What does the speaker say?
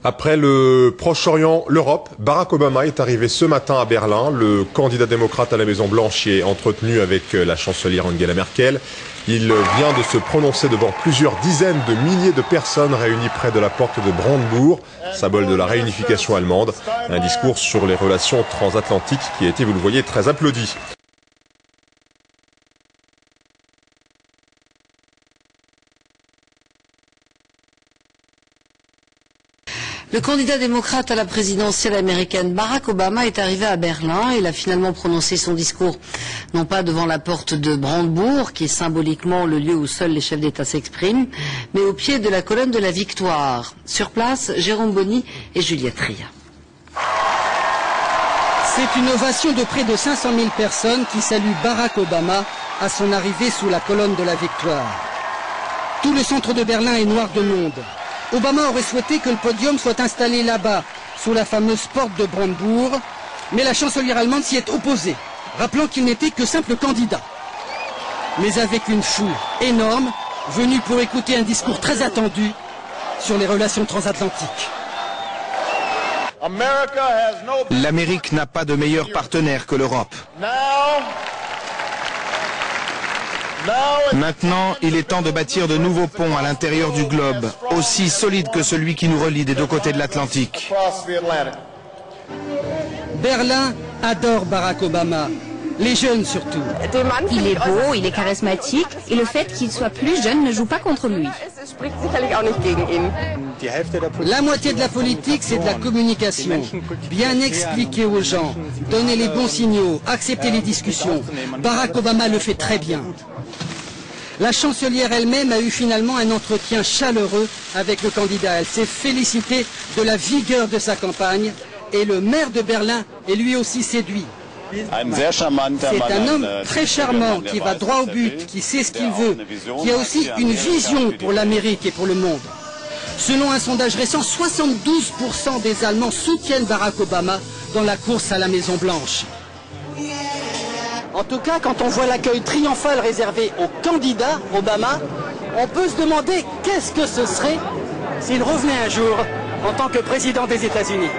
Après le Proche-Orient, l'Europe, Barack Obama est arrivé ce matin à Berlin. Le candidat démocrate à la Maison-Blanche y est entretenu avec la chancelière Angela Merkel. Il vient de se prononcer devant plusieurs dizaines de milliers de personnes réunies près de la porte de Brandebourg, symbole de la réunification allemande. Un discours sur les relations transatlantiques qui a été, vous le voyez, très applaudi. Le candidat démocrate à la présidentielle américaine Barack Obama est arrivé à Berlin. Il a finalement prononcé son discours, non pas devant la porte de Brandebourg, qui est symboliquement le lieu où seuls les chefs d'État s'expriment, mais au pied de la colonne de la Victoire. Sur place, Jérôme Bonny et Juliette Ria. C'est une ovation de près de 500 000 personnes qui saluent Barack Obama à son arrivée sous la colonne de la Victoire. Tout le centre de Berlin est noir de monde. Obama aurait souhaité que le podium soit installé là-bas, sous la fameuse porte de Brandebourg, mais la chancelière allemande s'y est opposée, rappelant qu'il n'était que simple candidat. Mais avec une foule énorme, venue pour écouter un discours très attendu sur les relations transatlantiques. L'Amérique n'a pas de meilleur partenaire que l'Europe. Maintenant, il est temps de bâtir de nouveaux ponts à l'intérieur du globe, aussi solides que celui qui nous relie des deux côtés de l'Atlantique. Berlin adore Barack Obama, les jeunes surtout. Il est beau, il est charismatique, et le fait qu'il soit plus jeune ne joue pas contre lui. La moitié de la politique, c'est de la communication. Bien expliquer aux gens, donner les bons signaux, accepter les discussions. Barack Obama le fait très bien. La chancelière elle-même a eu finalement un entretien chaleureux avec le candidat. Elle s'est félicitée de la vigueur de sa campagne et le maire de Berlin est lui aussi séduit. C'est un homme très charmant qui va droit au but, qui sait ce qu'il veut, qui a aussi une vision pour l'Amérique et pour le monde. Selon un sondage récent, 72% des Allemands soutiennent Barack Obama dans la course à la Maison-Blanche. En tout cas, quand on voit l'accueil triomphal réservé au candidat Obama, on peut se demander qu'est-ce que ce serait s'il revenait un jour en tant que président des États-Unis.